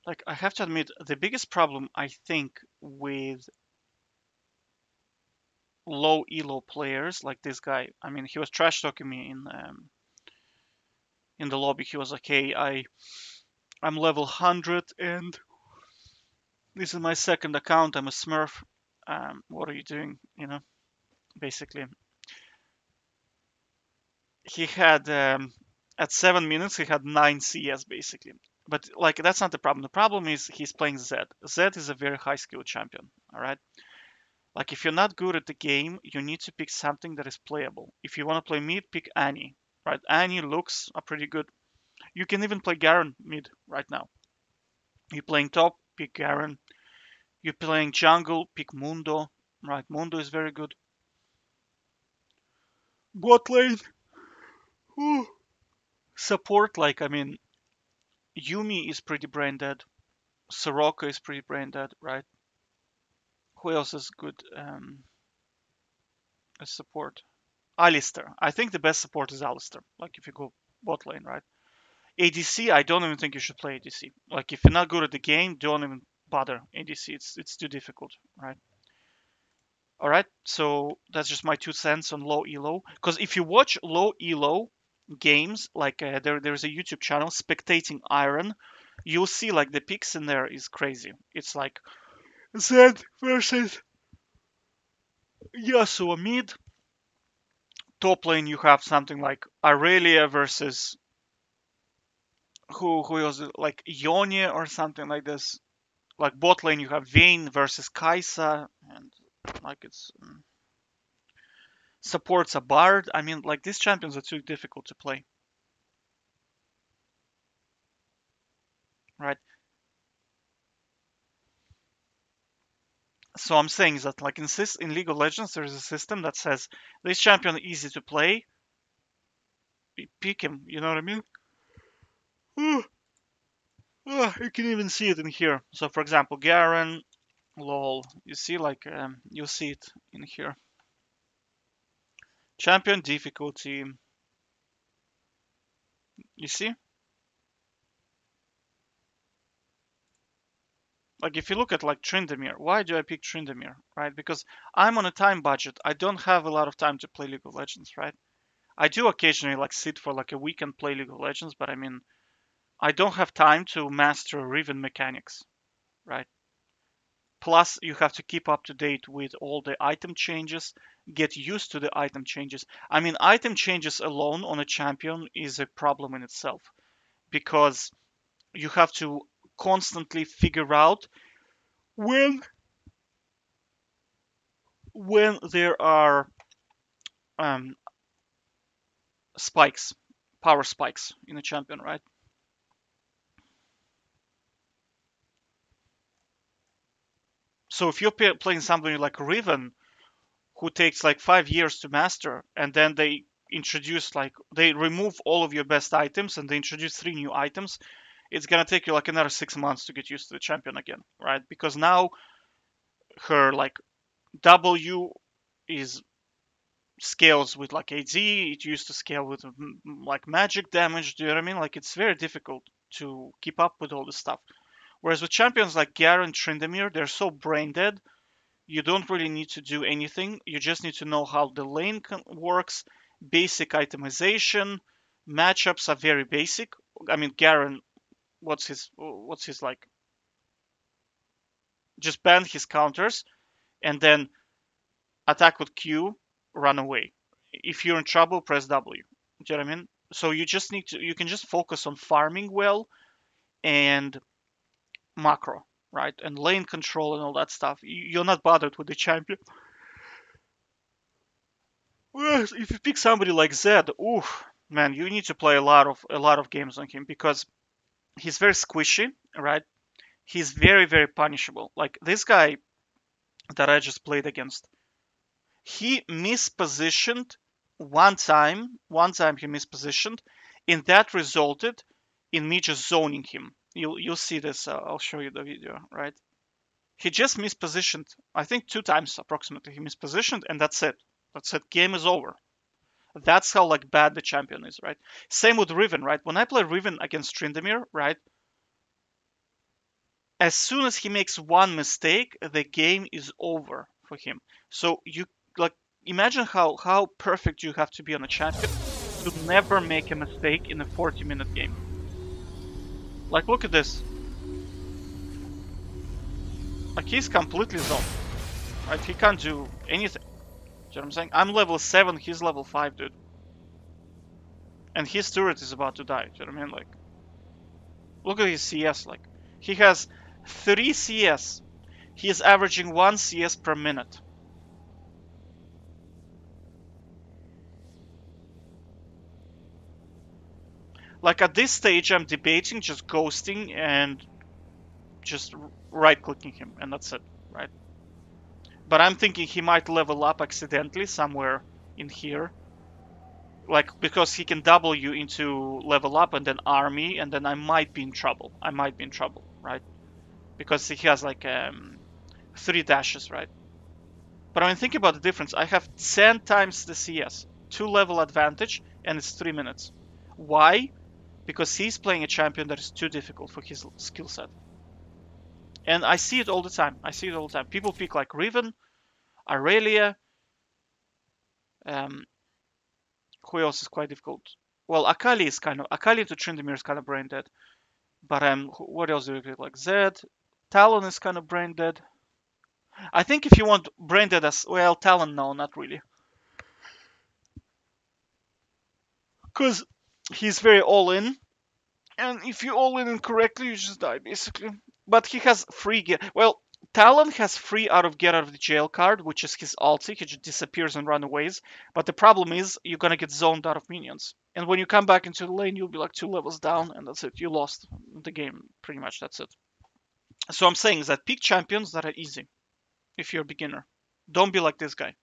Like, I have to admit, the biggest problem I think with low elo players like this guy, I mean, he was trash talking me in the lobby. He was like, "Hey, I'm level 100 and this is my second account. I'm a Smurf. What are you doing?" Basically, he had at 7 minutes he had 9 CS basically. But like that's not the problem. The problem is he's playing Zed. Zed is a very high skill champion. All right. Like if you're not good at the game, you need to pick something that is playable. If you want to play mid, pick Annie. Right? Annie looks are pretty good. You can even play Garen mid right now. You're playing top, pick Garen. You're playing jungle, pick Mundo. Right? Mundo is very good. Bot lane. Ooh. Support, like I mean, Yumi is pretty brain dead. Soroka is pretty brain dead, right? Who else is good as support? Alistair. I think the best support is Alistair. Like if you go bot lane, right? ADC, I don't even think you should play ADC. Like if you're not good at the game, don't even bother ADC. It's too difficult, right? All right. So that's just my 2 cents on low elo. Because if you watch low elo games, like there's a YouTube channel, Spectating Iron, you'll see like the picks in there is crazy. It's like Zed versus Yasuo mid. Top lane you have something like Aurelia versus who was it? Like Yone or something like this. Like bot lane you have Vayne versus Kaisa, and like it's supports a Bard. I mean, like these champions are too difficult to play, right? So I'm saying that like in League of Legends there's a system that says this champion is easy to play, pick him. You know what I mean? You can even see it in here. So for example, Garen, lol. You see like you'll see it in here. Champion difficulty. You see? Like if you look at like Tryndamere, why do I pick Tryndamere, right? Because I'm on a time budget. I don't have a lot of time to play League of Legends, right? I do occasionally like sit for like a week and play League of Legends, but I mean, I don't have time to master Riven mechanics, right? Plus, you have to keep up to date with all the item changes, get used to the item changes. I mean, item changes alone on a champion is a problem in itself because you have to constantly figure out when there are um, spikes, power spikes in a champion, right? So if you're playing somebody like Riven, who takes like 5 years to master, and then they remove all of your best items and they introduce 3 new items, it's gonna take you like another 6 months to get used to the champion again, right? Because now her like W is scales with like AD. It used to scale with like magic damage. Do you know what I mean? Like it's very difficult to keep up with all this stuff. Whereas with champions like Garen, Tryndamere, they're so brain dead. You don't really need to do anything. You just need to know how the lane works, basic itemization. Matchups are very basic. I mean, Garen, what's his like? Just ban his counters and then attack with Q, run away. If you're in trouble, press W. Do you know what I mean? So you can just focus on farming well and macro, right? And lane control and all that stuff. You're not bothered with the champion. Well, if you pick somebody like Zed, oof, man, you need to play a lot of games on him because he's very squishy, right? He's very very punishable. Like this guy that I just played against, he mispositioned one time. One time he mispositioned, and that resulted in me just zoning him. You'll see this. I'll show you the video, right? He just mispositioned. I think 2 times approximately. He mispositioned, and that's it. That's it. Game is over. That's how like bad the champion is, right? Same with Riven, right? When I play Riven against Tryndamere, right? As soon as he makes one mistake, the game is over for him. So you like imagine how perfect you have to be on a champion to never make a mistake in a 40-minute game. Like look at this. Like he's completely zoned. Right? He can't do anything. Do you know what I'm saying? I'm level 7, he's level 5, dude. And his turret is about to die. Do you know what I mean? Like, look at his CS. Like, he has 3 CS. He is averaging 1 CS per minute. Like, at this stage, I'm debating just ghosting and just right-clicking him, and that's it, right? But I'm thinking he might level up accidentally somewhere in here. Like, because he can double you into level up and then army, and then I might be in trouble. I might be in trouble, right? Because he has like 3 dashes, right? But when I think about the difference, I have 10 times the CS, 2 level advantage, and it's 3 minutes. Why? Because he's playing a champion that is too difficult for his skill set. And I see it all the time. I see it all the time. People pick like Riven, Aurelia. Um, who else is quite difficult? Well, Akali is kind of Akali to Tryndamere is kind of brain dead. But what else do we pick? Like Zed, Talon is kind of brain dead. I think if you want brain dead as well, Talon, no, not really, because he's very all in. And if you all in incorrectly, you just die basically. But he has free get. Well, Talon has free get out of the jail card, which is his ulti. He just disappears and runaways. But the problem is you're gonna get zoned out of minions. And when you come back into the lane, you'll be like 2 levels down, and that's it. You lost the game pretty much. That's it. So I'm saying is that pick champions that are easy if you're a beginner. Don't be like this guy.